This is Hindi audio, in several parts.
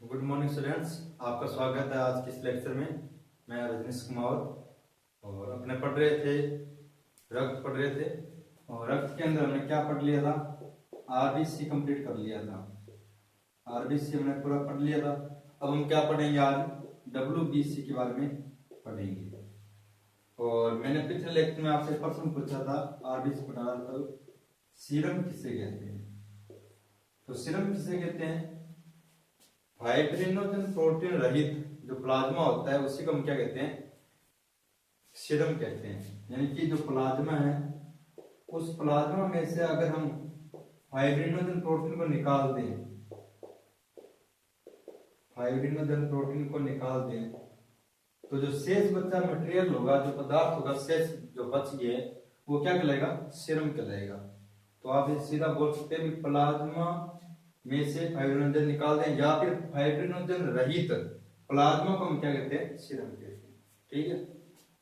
गुड मॉर्निंग स्टूडेंट्स, आपका स्वागत है आज के इस लेक्चर में। मैं रजनीश कुमार और अपने पढ़ रहे थे रक्त पढ़ रहे थे और रक्त के अंदर हमने क्या पढ़ लिया था? आरबीसी कंप्लीट कर लिया था। आरबीसी हमने पूरा पढ़ लिया था। अब हम क्या पढ़ेंगे? आज डब्ल्यूबीसी के बारे में पढ़ेंगे। और मैंने पिछले लेक्चर में आपसे प्रश्न पूछा था, आरबीसी पढ़ा रहा था, सीरम किसे कहते हैं? तो सीरम किसे कहते हैं? फाइब्रिनोजन प्रोटीन रहित जो प्लाज्मा होता है उसी को हम क्या कहते हैं? सीरम कहते हैं। यानी कि जो प्लाज्मा है उस प्लाज्मा में से अगर हम फाइब्रिनोजन प्रोटीन को निकाल दें, फाइब्रिनोजन प्रोटीन को निकाल दें तो जो शेष बचा मटेरियल होगा, जो पदार्थ होगा, शेष जो बच गए वो क्या कहलाएगा? सीरम कहलाएगा। तो आप ये सीधा बोल सकते हैं प्लाज्मा में से फाइब्रिनोजन निकाल दें या फिर फाइब्रिनोजन रहित प्लाज्मा को हम क्या कहते हैं? सीरम कहते हैं। ठीक है,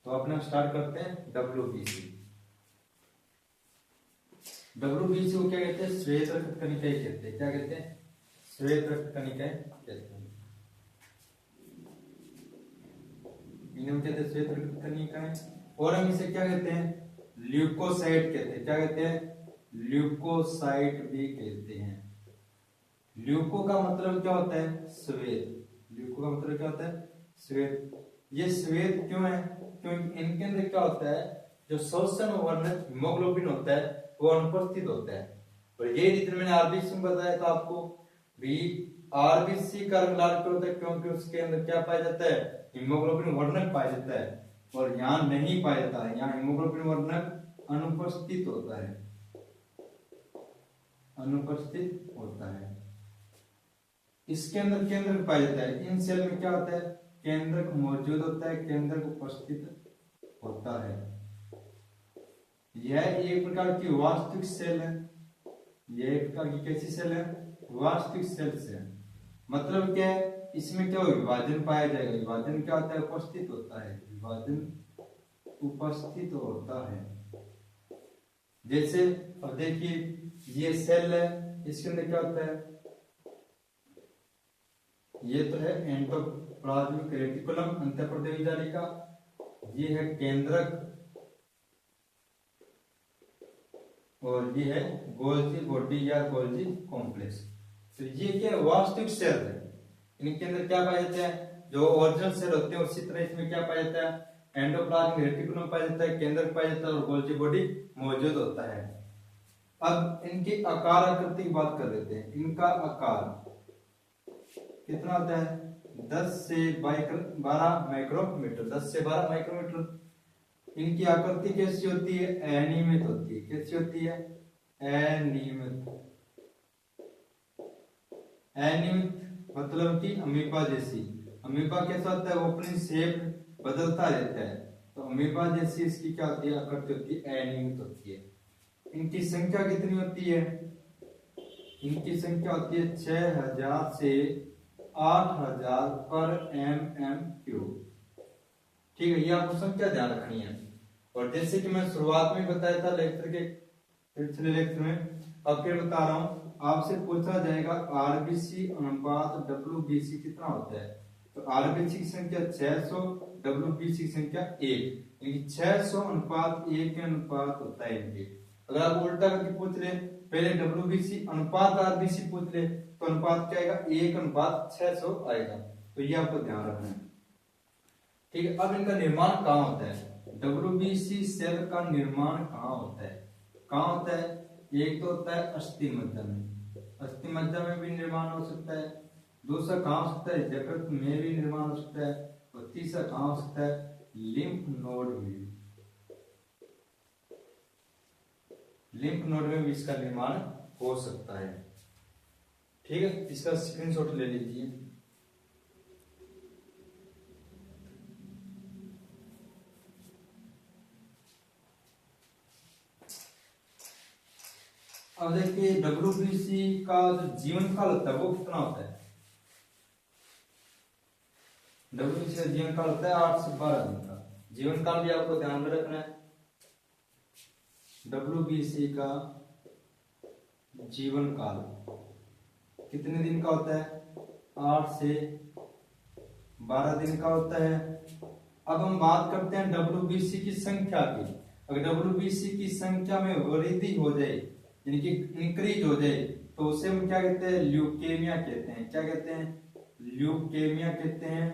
तो अपना स्टार्ट करते हैं डब्ल्यूबीसी। डब्ल्यूबीसी को क्या कहते हैं? श्वेत रक्त कणिकाएं कहते हैं। क्या कहते हैं? श्वेत रक्त कणिकाएं कहते हैं। इन्हें कहते हैं श्वेत रक्त कणिकाएं। और हम इसे क्या कहते हैं? ल्यूकोसाइट कहते हैं। क्या कहते हैं? ल्यूकोसाइट भी कहते हैं। ल्यूको का मतलब क्या होता है? श्वेत। ल्यूको का मतलब क्या होता है? श्वेत। ये श्वेत क्यों है? क्योंकि इनके अंदर क्या होता है, जो शोषण वर्णक हीमोग्लोबिन होता है वो अनुपस्थित होता है। और ये रीजन मैंने आरबीसी में बताया था आपको भी। आरबीसी का रंग लाल क्यों होता है? क्योंकि उसके अंदर क्या पाया जाता है? हीमोग्लोबिन वर्णक पाया जाता है। और यहाँ नहीं पाया जाता है, यहाँ हीमोग्लोबिन वर्णक अनुपस्थित होता है, अनुपस्थित होता है। इसके अंदर केंद्रक पाया जाता है। इन सेल में क्या होता है? केंद्रक मौजूद होता है, केंद्रक उपस्थित होता है। यह एक प्रकार की वास्तविक सेल है। यह एक प्रकार की कैसी सेल है? वास्तविक सेल से मतलब क्या है? इसमें क्या होगा? विभाजन पाया जाएगा। विभाजन क्या होता है? उपस्थित होता है। विभाजन उपस्थित होता है। जैसे अब देखिए ये सेल है, इसके अंदर क्या होता है? ये तो है एंडोप्लाज्मिक रेटिकुलम अंतःपर्देवी जालिका, ये है केंद्रक और ये है गोल्जी बॉडी या गोल्जी कॉम्प्लेक्स। तो ये क्या है? वास्तविक सेल है। इनके अंदर क्या पाया जाता है? जो ओरिजिनल सेल होते हैं उसी तरह इसमें क्या पाया जाता है? एंडोप्लाज्मिक रेटिकुलम पाया जाता है, केंद्रक पाया जाता है और गोल्जी बॉडी मौजूद होता है। अब इनकी आकार आकृति की बात कर लेते हैं। इनका आकार कितना होता है? 10 से 12 माइक्रोमीटर, 10 से 12 माइक्रोमीटर। इनकी आकृति कैसी होती है? अनियमित होती है। कैसी होती है? अनियमित। अनियमित मतलब कि अमीबा जैसी। अमीबा कैसा होता है? वो अपनी शेप बदलता रहता है। तो अमीबा जैसी इसकी क्या होती है? आकृति होती है, अनियमित होती है। इनकी संख्या कितनी होती है? इनकी संख्या होती है 6000 से 8000 पर mm³। ठीक है, ये आपको संख्या ध्यान रखनी है। और जैसे कि मैं शुरुआत में बताया था लेक्चर के पिछले लेक्चर में, अब फिर बता रहा हूं। आपसे पूछा जाएगा आरबीसी अनुपात डब्ल्यूबीसी कितना होता है? तो आरबीसी की संख्या 600, डब्ल्यूबीसी की संख्या 1, यानी 600 अनुपात 1 के अनुपात होता है इनके। अगर आप उल्टा करके पूछ ले, पहले डब्ल्यूबीसी अनुपात आरबीसी पूछ ले तो अनुपात क्या आएगा? 1:600 आएगा। तो ये आपको ध्यान रखना है। ठीक है, अब इनका निर्माण कहाँ होता है? डब्ल्यूबीसी सेल का निर्माण कहाँ होता है? कहाँ होता है? एक तो होता है अस्थि मज्जा में। अस्थि मज्जा में भी निर्माण हो सकता है। दूसरा कहाँ हो सकता है? यकृत में भी निर्माण हो सकता है। और तीसरा कहाँ हो सकता है? लिम्फ नोड में। लिम्फ नोड में भी इसका निर्माण हो सकता है। ठीक है, इसका स्क्रीनशॉट ले लीजिए। अब देखिए डब्ल्यूबीसी का जो जीवन काल होता है वो कितना होता है? डब्ल्यूबीसी का जीवन काल होता है 8 से 12 दिन का। जीवन काल भी आपको ध्यान में रखना है। डब्ल्यूबीसी का जीवन काल कितने दिन का होता है? 8 से 12 दिन का होता है। अब हम बात करते हैं WBC की संख्या की। अगर WBC की संख्या में वृद्धि हो जाए, यानी कि इंक्रीज हो जाए, तो उसे हम क्या कहते हैं? ल्यूकेमिया कहते हैं। क्या कहते हैं? ल्यूकेमिया कहते हैं।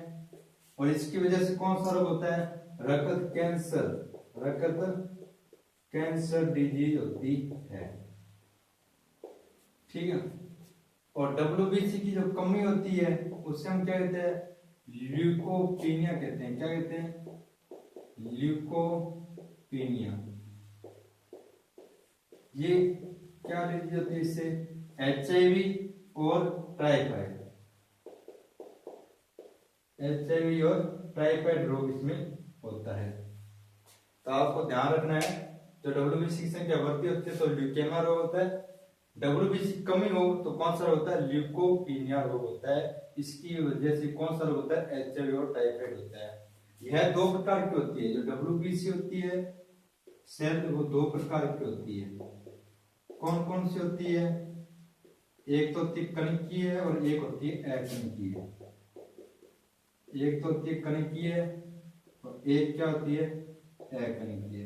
और इसकी वजह से कौन सा रोग होता है? रक्त कैंसर, रक्त कैंसर डिजीज होती है। ठीक है। और WBC की जो कमी होती है उसे हम क्या कहते हैं? ल्यूकोपीनिया कहते हैं। क्या कहते हैं? ल्यूकोपीनिया। ये क्या डिजीज होती है? इससे HIV और टाइफाइड, HIV और टाइफाइड रोग इसमें होता है। तो आपको ध्यान रखना है, जो WBC की संख्या बढ़ती होती है तो ल्यूकेमिया रोग होता है, WBC कमी हो तो कौन सा रोग होता है? ल्यूकोपीनिया रोग होता है। इसकी वजह से कौन सा रोग होता है? HIV और टाइफाइड होता है। यह दो प्रकार की होती है। जो WBC होती है सेल, वो दो प्रकार की होती है। कौन कौन सी होती है? एक तो होती है कणकीय है और एक होती है अकणकीय। एक तो होती है कणकीय और एक क्या होती है? अकणकीय।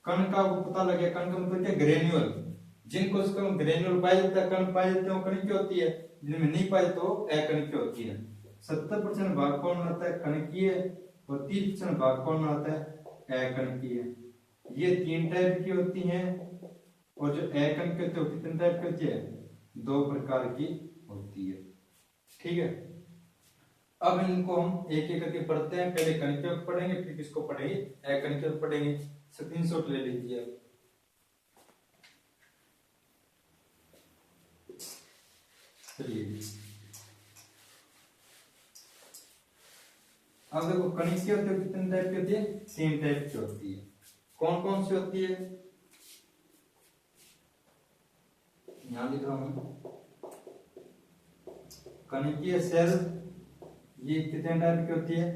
कण का वो पता लगे, कण का मतलब क्या? ग्रेन्यूल। जिनको ग्रेन्यूल पाए जाता है, कण पाए जाते हैं, कणकीय होती है। जिनमें नहीं पाए तो अकणकीय होती है। 70% भाग कौन आता है? कणकीय। और 30% भाग कौन आता है? अकणकीय। ये 3 टाइप की होती हैं। और जो अकणकीय होती है वो कितने टाइप की होती है? 2 प्रकार की होती है। ठीक है। अब इनको हम एक एक करके पढ़ते हैं। पहले कणकीय को पढ़ेंगे, फिर किसको पढ़ेंगे? अकणकीय को पढ़ेंगे। स्क्रीनशॉट ले लीजिए। चलिए, अब देखो कणकीय होती है कितने टाइप की होती है? 3 टाइप की होती है। कौन कौन सी होती है? यहां लिख रहा हूं। कणकीय सेल ये कितने टाइप की होती है?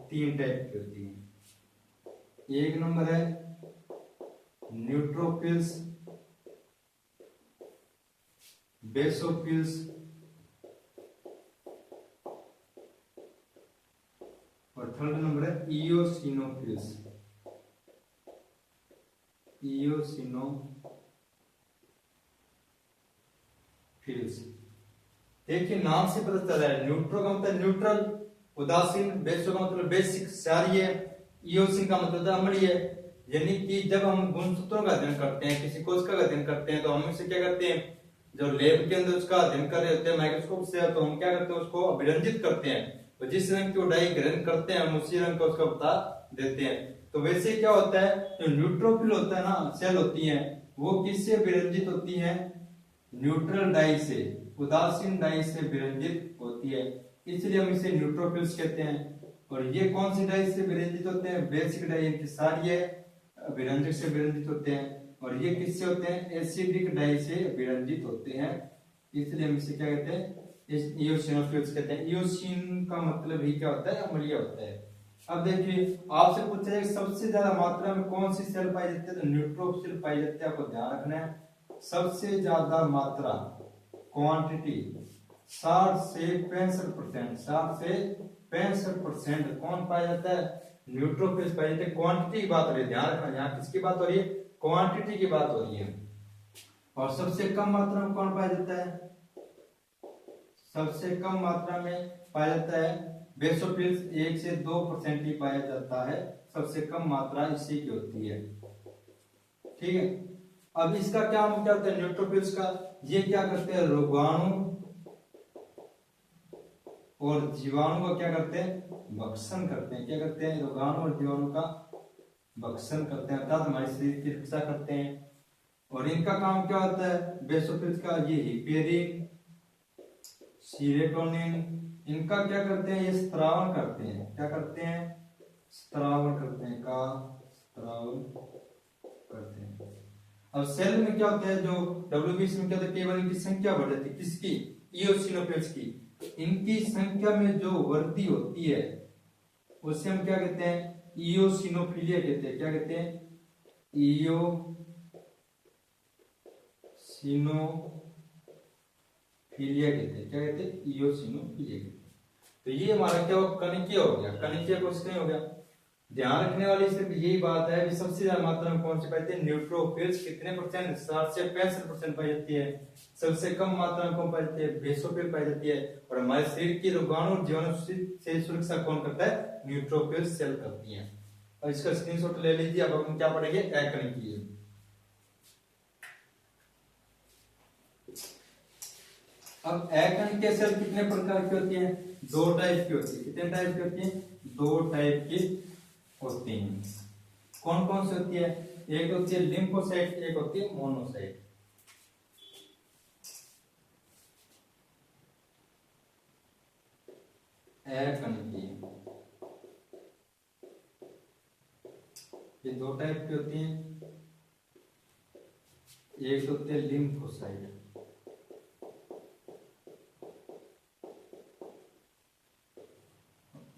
3 टाइप की होती है। एक नंबर है न्यूट्रोफिल्स, बेसोफिल्स और थर्ड नंबर है इयोसिनोफिल्स। देखिए नाम से पता चल रहा है। न्यूट्रो का मतलब न्यूट्रल, उदासीन। बेसो का मतलब बेसिक, क्षारीय। इयोसिन का मतलब अम्लीय। यानी कि जब हम गुणसूत्रों का अध्ययन करते हैं, किसी कोशिका का अध्ययन करते हैं, तो हम इसे क्या करते हैं? जो लैब के अंदर उसका अध्ययन कर रहे होते हैं माइक्रोस्कोप से, तो हम क्या करते हैं? उसको अभिरंजित करते हैं। तो जिस रंग की डाई ग्रहण करते हैं हम उसी रंग का उसका बता देते हैं। तो वैसे क्या होता है? जो न्यूट्रोफिल होता है ना, सेल होती है, वो किससे विरंजित होती है? न्यूट्रल डाई से, उदासीन डाई से विरंजित होती है। इसलिए हम इसे न्यूट्रोफिल्स कहते हैं। और ये कौन सी डाई से विरंजित होते हैं? बेसिक डाई, यानी क्षारीय विरंजक से विरंजित होते हैं। और ये किससे होते हैं? एसिडिक डाई से विरंजित होते हैं। इसलिए हम इसे क्या कहते हैं? इयोसिनोफिल्स कहते हैं। इयोसिन का मतलब ही क्या होता है? अम्लीय होता है। अब देखिए आपसे पूछा जाए सबसे ज्यादा मात्रा में कौन सी सेल पाई जाती है? तो न्यूट्रोफिल पाई जाती है। आपको ध्यान रखना है, सबसे ज्यादा मात्रा, क्वांटिटी 60 से 65%, 60 से 65% कौन पाया जाता है? न्यूट्रोफिल्स पाए जाते हैं। क्वांटिटी की बात हो रही है, ध्यान रखना, यहाँ किसकी बात हो रही है? क्वांटिटी की बात हो रही है। और सबसे कम मात्रा में कौन पाया जाता है? सबसे कम मात्रा में पाया जाता है बेसोफिल्स, 1 से 2% ही पाया जाता है। सबसे कम मात्रा इसी की होती है। ठीक है। अब इसका क्या होता है? न्यूट्रोफिल्स का ये क्या करते हैं? रोगाणु और जीवाणु का क्या करते हैं? भक्षण करते हैं। क्या करते हैं? रोगाणु और जीवाणु का भक्षण करते हैं, अर्थात हमारे शरीर की रक्षा करते हैं। और इनका काम क्या होता है? बेसोफिल्स का ये हिपेरिन, सीरोटोनिन, इनका क्या करते हैं? ये स्त्रावन करते हैं। क्या करते हैं? स्त्रावन करते हैं। का स्त्रावन करते हैं। अब सेल में क्या होता है? जो WBC में क्या होता है? केवल इनकी संख्या बढ़ जाती है। किसकी? इयोसिनोफिल्स की। इनकी संख्या में जो वृद्धि होती है उसे हम क्या कहते हैं? इयोसिनोफिलिया कहते हैं। क्या कहते हैं? इयोसिनोफिलिया इलिया कहते हैं। क्या कहते हैं? इयोसिनोफिलिया कहते हैं। तो ये हमारा क्या हो, कनिकीय हो गया। कनिकीय कोशिका हो गया। ध्यान रखने वाली सिर्फ यही बात है कि सबसे ज्यादा मात्रा में कौन से पाए जाते हैं? न्यूट्रोफिल्स। कितने परसेंट? 60 से 65% पाई जाती है। सबसे कम मात्रा में कौन पाई जाती है? बेसोफिल पाई जाती है। और हमारे शरीर की रोगाणु और जीवाणु से सुरक्षा कौन करता है? न्यूट्रोफिल सेल करती है। और इसका स्क्रीनशॉट ले लीजिए। अब हम क्या पढ़ेंगे? अकनिकीय। अब अकनिकीय सेल कितने प्रकार की होती है? 2 टाइप की होती है। कितने टाइप की होती है? 2 टाइप की होती हैं। कौन कौन सी होती है? एक होती है लिम्फोसाइट, एक होती है मोनोसाइट। अकनिकीय ये 2 टाइप की होती हैं। एक होती है लिम्फोसाइट,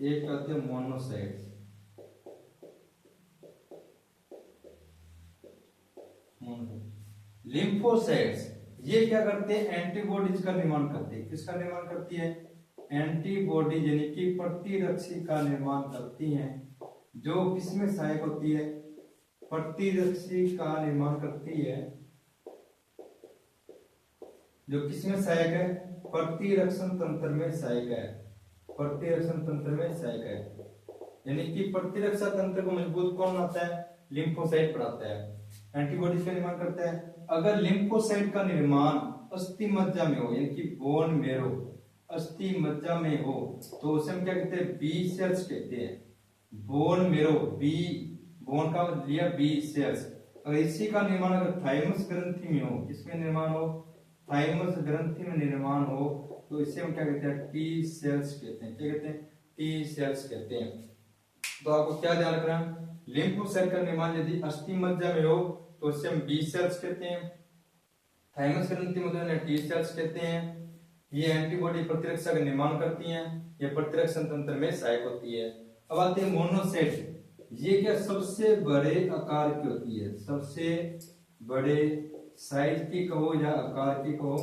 एक होती है मोनोसाइट। लिम्फोसाइट्स ये क्या करते हैं? एंटीबॉडीज का निर्माण करते हैं। किसका निर्माण करती है? एंटीबॉडी यानी कि प्रतिरक्षी का निर्माण करती हैं। जो किसमें सहायक होती है? प्रतिरक्षी का निर्माण करती है। जो किसमें सहायक है? प्रतिरक्षण तंत्र में सहायक है। प्रतिरक्षण तंत्र में सहायक है, यानी कि प्रतिरक्षा तंत्र को मजबूत कौन बनाता है? लिम्फोसाइट बनाता है। एंटीबॉडीज का निर्माण करता है। अगर लिम्फोसाइट का निर्माण अस्थि मज्जा में हो, यानी कि बोन मेरो, अस्थि मज्जा में हो, तो उसे हम क्या कहते हैं? बी सेल्स कहते हैं। बोन मेरो, बी, बोन का लिया बी सेल्स। अगर इसी का निर्माण अगर थाइमस ग्रंथि में हो, किसमें निर्माण हो? थाइमस ग्रंथि में निर्माण हो, तो इसे हम क्या कहते हैं? टी सेल्स कहते हैं। क्या कहते हैं? टी सेल्स कहते हैं। तो आपको क्या ध्यान रखना है? लिम्फोसाइट का निर्माण यदि अस्थि मज्जा में हो तो उसे हम बी सेल्स कहते हैं। थाइमस ग्रंथि में टी सेल्स कहते हैं। ये एंटीबॉडी प्रतिरक्षा का निर्माण करती हैं। ये प्रतिरक्षण तंत्र में सहायक होती है। अब आते हैं मोनोसाइट। ये क्या सबसे बड़े आकार की होती है? सबसे बड़े साइज की कहो या आकार की कहो,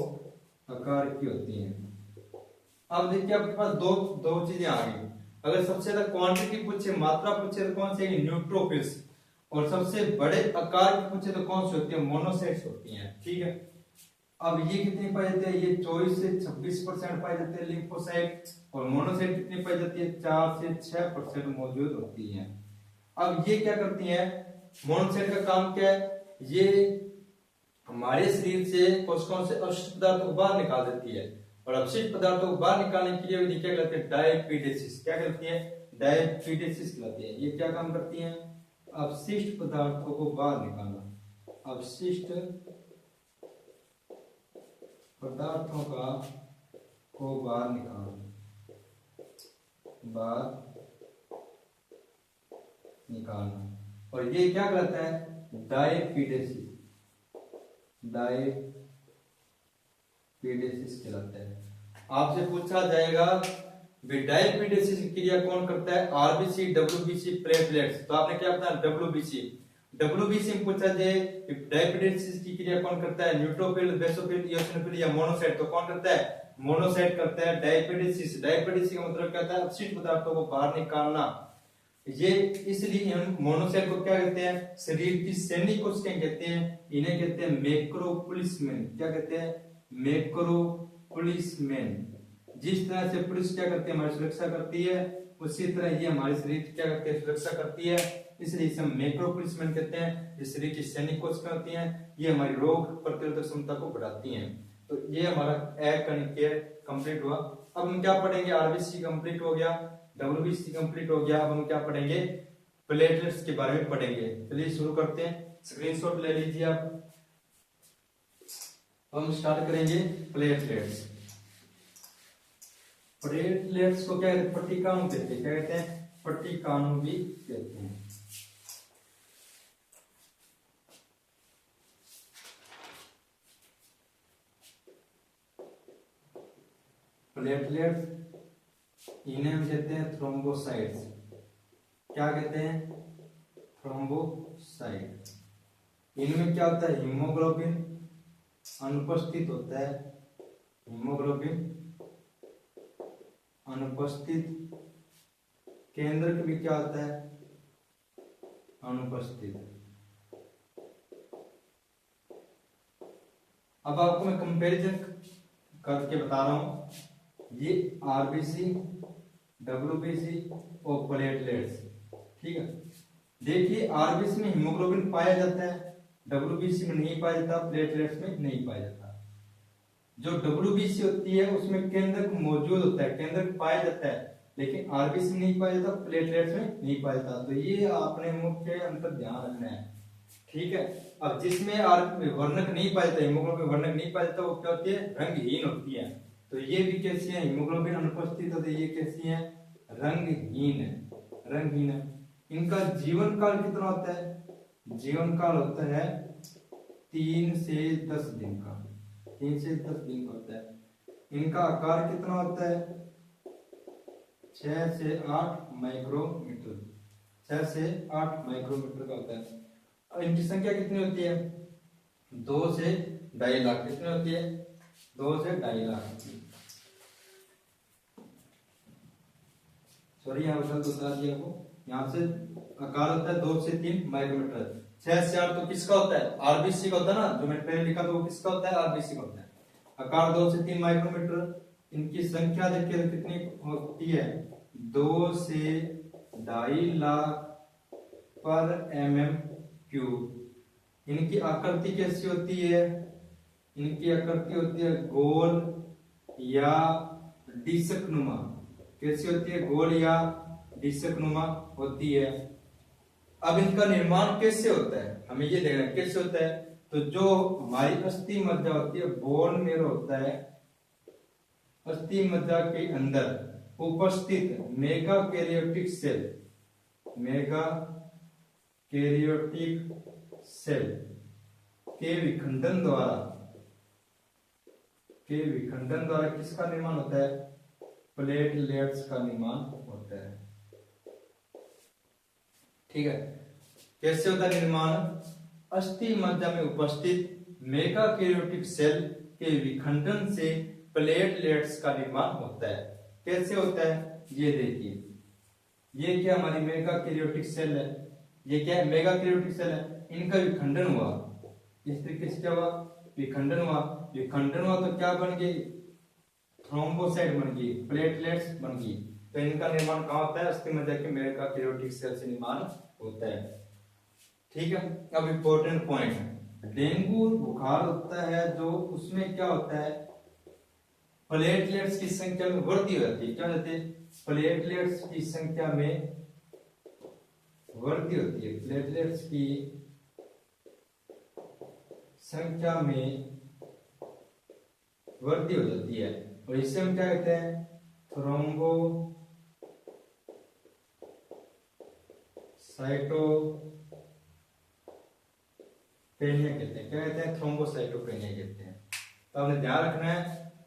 आकार की होती है। अब देखिए आपके पास दो दो चीजें आ गई। अगर सबसे ज्यादा क्वांटिटी पूछे, मात्रा पूछे, तो कौन सी? न्यूट्रोफिल्स। और सबसे बड़े आकार की पूछे तो कौन सी होती है? मोनोसाइट्स होती हैं। ठीक है। अब ये कितनी पाई जाती है? ये 24 से 26% पाई जाती है लिम्फोसाइट। और मोनोसाइट कितनी पाई जाती है? 4 से 6% मौजूद होती है। अब ये क्या करती है? मोनोसाइट का काम क्या है? ये हमारे शरीर से कोशिकाओं से अवशिष्ट पदार्थों को बाहर निकाल देती है। और अपशिष्ट पदार्थों को बाहर निकालने के लिए विधि क्या कहलाती है? डायपीडेसिस। क्या कहती है? डायपीडेसिस कहलाती है। ये क्या काम करती है? अपशिष्ट पदार्थों को बाहर निकालना। अपशिष्ट पदार्थों का को बाहर निकालना। और ये क्या कहलाता है? डायपीडेसिस। डायपीडेसिस कहलाता है। आपसे पूछा जाएगा डायपीडेसिस की क्रिया कौन करता है? RBC, WBC, platelets. तो आपने क्या बताया? डब्ल्यूबीसी। डब्ल्यूबीसी में पूछा जाए डायपीडेसिस की क्रिया कौन करता है? न्यूट्रोफिल, बेसोफिल, इयोसिनोफिल या मोनोसाइट? तो कौन करता है? मोनोसाइट करता है डायपीडेसिस। डायपीडेसिस का मतलब क्या होता है? अपशिष्ट पदार्थों को बाहर निकालना। ये इसलिए हम मोनोसाइट को क्या कहते हैं? शरीर की सैनिक कोशिकाएं कहते हैं। इन्हें कहते हैं मैक्रोपुलिसमेन। क्या कहते हैं? मैक्रोपुलिसमेन। जिस तरह से पुलिस क्या करती है? हमारी सुरक्षा करती है, उसी तरह ये हमारे शरीर की क्या करती है? सुरक्षा करती है। इसलिए इसे हम मैक्रोपुलिसमेन कहते हैं। ये शरीर की सैनिक कोशिकाएं होती हैं। ये हमारी रोग प्रतिरोधक क्षमता को बढ़ाती हैं। तो ये हमारा अकनिकीय कंप्लीट हुआ। अब हम क्या पढ़ेंगे? आरबीसी कंप्लीट हो गया, डब्ल्यूबीसी कंप्लीट हो गया। अब हम क्या पढ़ेंगे? प्लेटलेट्स के बारे में पढ़ेंगे। चलिए शुरू करते हैं। स्क्रीनशॉट ले लीजिए आप। हम स्टार्ट करेंगे प्लेटलेट्स। प्लेटलेट्स को क्या कहते हैं? पट्टिकाणु कहते हैं। क्या कहते हैं? पट्टिकाणु भी कहते हैं। प्लेटलेट्स इन्हें हम कहते हैं थ्रोम्बोसाइट्स। क्या कहते हैं? थ्रोम्बोसाइट। इनमें क्या होता है? हीमोग्लोबिन अनुपस्थित होता है। हीमोग्लोबिन हीमोग्लोबिन अनुपस्थित, केंद्रक भी क्या होता है, अनुपस्थित। अब आपको मैं कंपैरिजन करके बता रहा हूं, ये आरबीसी, डब्ल्यूबीसी और प्लेटलेट्स, ठीक है। देखिए आरबीसी में हीमोग्लोबिन पाया जाता है, डब्ल्यूबीसी में नहीं पाया जाता, प्लेटलेट्स में नहीं पाया जाता। जो डब्ल्यूबीसी होती है उसमें केंद्रक मौजूद होता है, केंद्रक पाया जाता है, लेकिन आरबीसी में नहीं पाया जाता, प्लेटलेट्स में नहीं पाया जाता। तो ये आपने मुख्य अंतर ध्यान रखना है, ठीक है। अब जिसमें वर्णक नहीं पाया जाता, हीमोग्लोबिन वर्णक नहीं पाया जाता, वो क्या होती है, रंगहीन होती है। तो ये भी कैसी है, हीमोग्लोबिन अनुपस्थित होती है, ये कैसी है, रंगहीन है, रंगहीन है। इनका जीवन काल कितना होता है, जीवन काल होता है 3 से 10 दिन का, 3 से 10 दिन का होता है। इनका आकार कितना होता है, 6 से 8 माइक्रोमीटर, 6 से 8 माइक्रोमीटर का होता है। अब इनकी संख्या कितनी होती है, 2 से 2.5 लाख, कितनी होती है, 2 से 2.5 लाख। सॉरी यहाँ पर बता दिया आपको, यहाँ से आकार होता है 2 से 3 माइक्रोमीटर। 6 से 8 तो किसका होता है, आरबीसी का होता है ना, जो मैंने पहले लिखा था वो किसका होता है, आरबीसी का होता है। आकार 2 से 3 माइक्रोमीटर। इनकी संख्या देखिए कितनी होती है, 2 से 2.5 लाख पर mm क्यूब। इनकी आकृति कैसी होती है, इनकी आकृति होती है गोल या डिस्कनुमा, कैसी होती है, गोल या डिस्कनुमा होती है। अब इनका निर्माण कैसे होता है, हमें ये देखना कैसे होता है। तो जो हमारी अस्थि मज्जा होती है, बोन मेरो होता है, अस्थि मज्जा के अंदर उपस्थित megakaryocytic cell, megakaryocytic cell के विखंडन द्वारा किसका निर्माण होता है, प्लेटलेट्स का निर्माण होता है, ठीक है। कैसे होता है निर्माण, अस्थि मज्जा में उपस्थित मेगा कैरियोटिक सेल के विखंडन से प्लेटलेट्स का निर्माण होता है। कैसे होता है, ये देखिए, ये क्या हमारी मेगा कैरियोटिक सेल है, ये क्या है, मेगा कैरियोटिक सेल है। इनका विखंडन हुआ, इस तरीके से क्या हुआ, विखंडन हुआ। विखंडन हुआ तो क्या बन गई, थ्रोम्बोसाइट बन गई, प्लेटलेट्स बन गई। तो इनका निर्माण कहाँ होता है, अस्थि मज्जा के मेगा कैरियोटिक सेल से निर्माण होता है, ठीक है। अब इंपॉर्टेंट पॉइंट, डेंगू बुखार होता है जो, उसमें क्या होता है, प्लेटलेट्स की संख्या में वृद्धि हो जाती है। क्या होती है, प्लेटलेट्स की संख्या में वृद्धि होती है, प्लेटलेट्स की संख्या में वृद्धि हो जाती है। और इसे हम क्या कहते हैं, थ्रोम्बोसाइटोपेनिया कहते हैं। क्या कहते हैं, थ्रोम्बोसाइटोपेनिया कहते हैं। तो आपने ध्यान रखना है,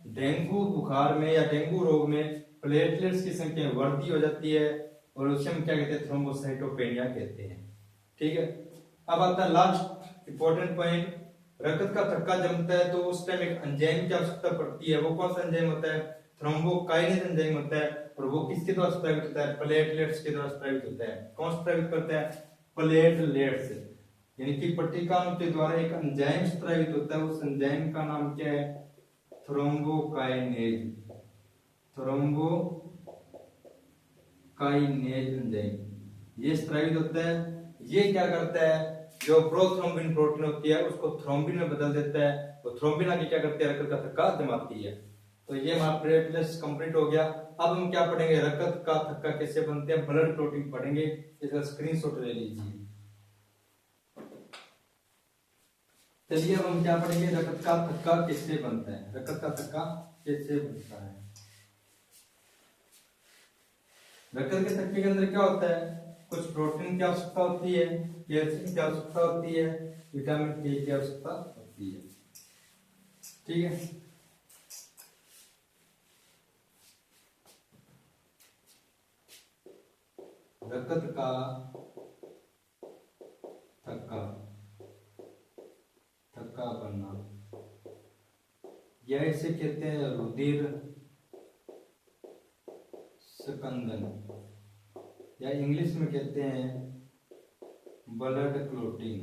डेंगू बुखार में या डेंगू रोग में प्लेटलेट्स की संख्या में वृद्धि हो जाती है, और उसे हम क्या कहते हैं, थ्रोम्बोसाइटोपेनिया कहते हैं, ठीक है। अब आता है लास्ट इंपॉर्टेंट पॉइंट, रक्त का थक्का जमता है तो उस टाइम एक एंजाइम की आवश्यकता पड़ती है। वो कौन सा एंजाइम होता है, थ्रोम्बोकाइनेज एंजाइम होता है। और वो किसके द्वारा स्रावित होता है, प्लेटलेट्स के द्वारा स्रावित होता है। कौन स्रावित करता है, प्लेटलेट्स, यानी कि पट्टिकाओं के द्वारा एक एंजाइम स्रावित होता है। उस एंजाइम का नाम क्या है, थ्रोम्बोकाइनेज, थ्रोम्बोकाइनेज एंजाइम ये स्रावित होता है। ये क्या करता है, जो प्रोथ्रोम्बिन प्रोटीन होती है उसको थ्रोम्बिन में बदल देता है। तो थ्रोम्बिन आगे क्या करती है, रक्त का थक्का जमाती है। तो ये हमारा प्लेटलेट्स कंप्लीट हो गया। अब हम क्या पढ़ेंगे, रक्त का थक्का कैसे बनते हैं, ब्लड क्लॉटिंग पढ़ेंगे। इसका स्क्रीनशॉट ले लीजिए। चलिए अब हम क्या पढ़ेंगे, रक्त का थक्का कैसे बनता है, रक्त का थक्का कैसे बनता है। रक्त के थक्के के अंदर क्या होता है, कुछ प्रोटीन की आवश्यकता होती है, कैल्शियम की आवश्यकता होती है, विटामिन के की आवश्यकता होती है, ठीक है। रक्त का थक्का बनना, या इसे कहते हैं रुधिर स्कंदन, या इंग्लिश में कहते हैं ब्लड क्लोटिंग।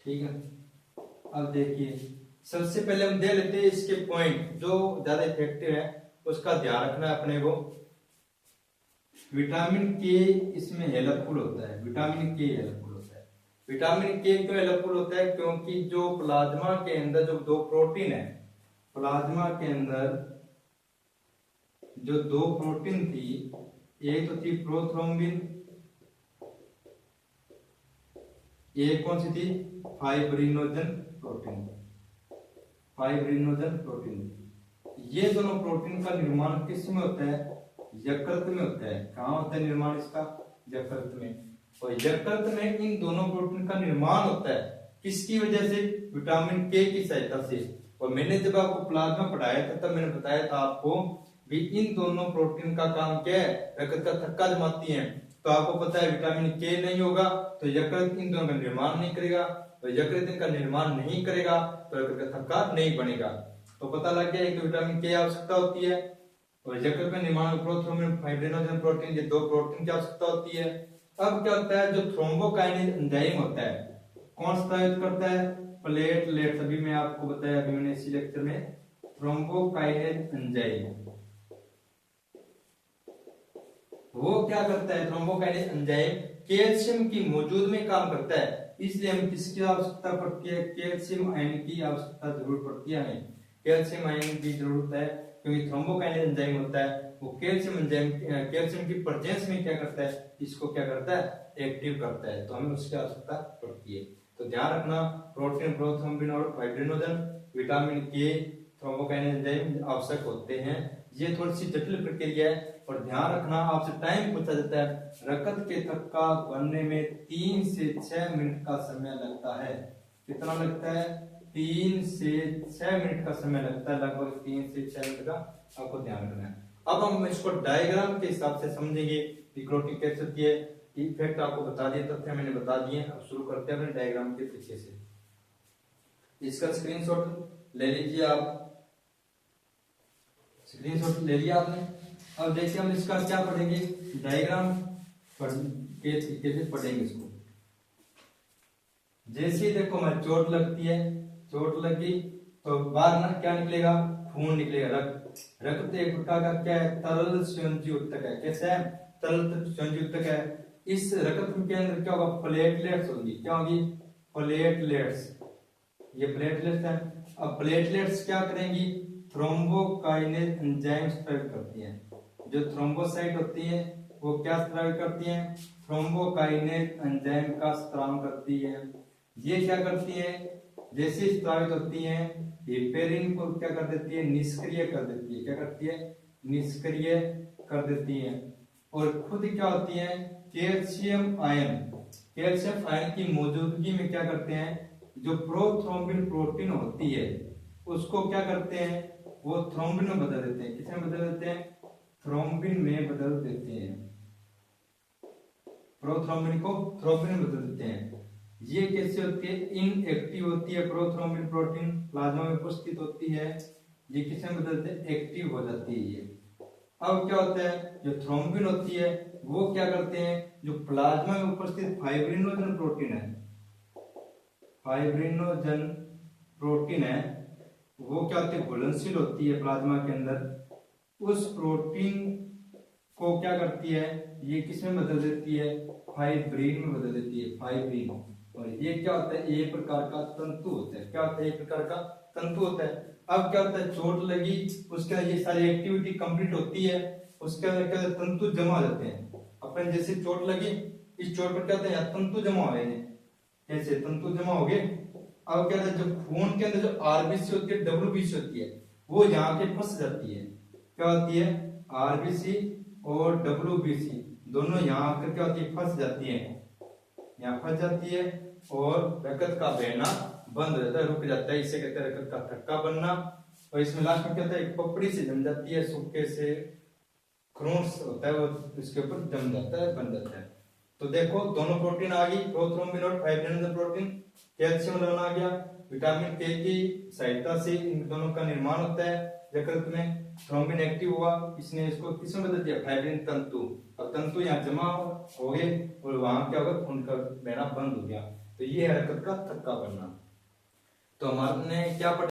ठीक है, अब देखिए सबसे पहले हम देख लेते हैं इसके पॉइंट जो ज्यादा इफेक्टिव है, उसका ध्यान रखना है अपने को। विटामिन के इसमें हेल्पफुल होता है, विटामिन के हेल्पफुल होता है। विटामिन के क्यों हेल्पफुल होता है? क्योंकि जो प्लाज्मा के अंदर जो दो प्रोटीन है, प्लाज्मा के अंदर जो दो प्रोटीन थी, एक तो थी प्रोथ्रोम्बिन, एक कौन सी थी? Fibrinogen protein, fibrinogen protein. ये दोनों प्रोटीन का निर्माण किस में होता है? यकृत में होता है। कहाँ होता है निर्माण इसका? यकृत में। और यकृत में इन दोनों प्रोटीन का निर्माण होता है किसकी वजह से? विटामिन के की सहायता से। और मैंने जब आपको प्लाज्मा पढ़ाया था तब मैंने बताया था आपको भी इन दोनों प्रोटीन का काम क्या है? यकृत का थक्का जमाती है। तो आपको पता है विटामिन के नहीं होगा तो यकृत इन दोनों का निर्माण नहीं करेगा, तो यकृत इनका निर्माण नहीं करेगा तो यकृत का थक्का नहीं बनेगा। तो पता लग गया एक विटामिन के आवश्यकता होती है और यकृत में निर्माण प्रोथ्रोम्बिन फाइब्रिनोजन प्रोटीन, ये दो प्रोटीन की आवश्यकता होती है। अब क्या होता है? जो थ्रोम्बोकाइनेज एंजाइम होता है, कौन स्रावित करता है? प्लेटलेट्स। अभी मैं आपको बताया, अभी मैंने इसी लेक्चर में थ्रोम्बोकाइनेज एंजाइम, वो क्या करता है? थ्रोम्बोकाइनेज एंजाइम कैल्शियम की मौजूद में काम करता है। इसलिए हमें किसकी आवश्यकता पड़ती है? कैल्शियम आयन की आवश्यकता जरूर पड़ती है। हमें कैल्शियम आयन की जरूरत है क्योंकि थ्रोम्बोकाइनेज एंजाइम होता है वो कैल्शियम एंजाइम, कैल्शियम की प्रेजेंस में क्या करता है? इसको क्या करता है? एक्टिव करता है। तो हमें उसकी आवश्यकता पड़ती है। तो ध्यान रखना, प्रोटीन, प्रोथ्रोम्बिन और फाइब्रिनोजन, विटामिन के, थ्रोम्बोकाइनेज एंजाइम आवश्यक होते हैं। ये थोड़ी सी जटिल प्रक्रिया है और ध्यान रखना आपसे टाइम पूछा जाता है। रक्त के थक्का बनने में 3 से 6 मिनट का समय लगता है। कितना लगता है? 3 से 6 मिनट का समय लगता है, लगभग 3 से 6 मिनट का आपको ध्यान रखना है। अब हम इसको डायग्राम के हिसाब से समझेंगे कि क्लोटिंग कैसे होती है। इफेक्ट आपको बता दिए, तथ्य मैंने बता दिए। अब शुरू करते हैं अपने डायग्राम के पीछे से। इसका स्क्रीनशॉट ले लीजिए आप, स्क्रीनशॉट ले लिया आपने। अब देखिए हम इसका क्या पढ़ेंगे, डायग्राम के तरीके से पढ़ेंगे इसको। जैसे ही देखो हमारी चोट लगती है, चोट लगी तो बाहर ना क्या निकलेगा? खून निकलेगा। रक्त एक प्रकार का क्या है? तरल संयोजी ऊतक है। कैसा है? तरल संयोजी ऊतक है। इस रक्त के अंदर क्या होगा? प्लेटलेट्स होंगी। क्या होगी? प्लेटलेट्स। ये प्लेटलेट्स है। अब प्लेटलेट्स क्या करेंगी? थ्रोम्बोकाइनेज एंजाइम स्रावित करती हैं। जो थ्रोम्बोसाइट होती है वो क्या स्रावित करती हैं? थ्रोम्बोकाइनेज एंजाइम का स्राव करती है। ये क्या करती है? जैसे स्रावित होती हैं हेपेरिन को क्या कर देती है? निष्क्रिय कर देती है। क्या करती है? निष्क्रिय कर देती है। और खुद क्या होती है? कैल्शियम आयन, कैल्शियम आयन की मौजूदगी में क्या करते हैं? जो प्रोथ्रोम्बिन प्रोटीन होती है उसको क्या करते हैं? वो थ्रोम्बिन में बदल देते हैं। किसमें बदल देते हैं? थ्रोम्बिन में बदल देते हैं। प्रोथ्रोम्बिन को थ्रोम्बिन में बदल देते हैं। ये कैसे होती है? इनएक्टिव होती है। प्रोथ्रोम्बिन प्रोटीन प्लाज्मा में उपस्थित होती है, ये किसमें बदलते हैं? एक्टिव हो जाती है ये। अब क्या होता है? जो थ्रोम्बिन होती है वो क्या करते हैं? जो प्लाज्मा में उपस्थित फाइब्रिनोजन प्रोटीन है, फाइब्रिनोजन प्रोटीन है, वो क्या होती है? घुलनशील होती है प्लाज्मा के अंदर। उस प्रोटीन को क्या करती है? ये किसमें बदल देती है? फाइब्रिन में बदल देती है, फाइब्रिन। और ये क्या होता है? एक प्रकार का तंतु होता है। क्या होता है? एक प्रकार का तंतु होता है। अब क्या होता है? चोट लगी, उसके बाद ये सारी एक्टिविटी कंप्लीट होती है, उसके बाद क्या तंतु जमा हो जाते हैं। अपन जैसे चोट लगी, इस चोट पर क्या होता है? तंतु जमा हो गए, ऐसे तंतु जमा हो गए। अब क्या होता है? जो खून के अंदर जो आरबीसी होती है, डब्ल्यूबीसी होती है, वो यहाँ के फंस जाती है। क्या होती है? आरबीसी और डब्ल्यूबीसी दोनों यहाँ आकर क्या होती है? फंस जाती है, यहाँ फंस जाती है और रक्त का बहना बंद हो जाता है, रुक जाता है। इसे कहते हैं रक्त का थक्का बनना। और इसमें लास्ट में क्या होता है? एक पपड़ी से जम जाती है, सूखे से क्रॉस होता है वो इसके ऊपर जम जाता है, बन जाता है। तो देखो दोनों प्रोटीन आ गई, प्रोथ्रोम्बिन और फाइब्रिनोजन प्रोटीन, कैल्शियम लवण आ गया, विटामिन के की सहायता से इन दोनों का निर्माण होता है यकृत में। थ्रोम्बिन एक्टिव हुआ, इसने इसको किसमें बदल दिया, फाइब्रिन तंतु। अब तंतु यहाँ जमा हो गए और वहां क्या होगा, खून का बहना बंद हो गया। तो ये है यकृत का थक्का बनना। तो हमारे क्या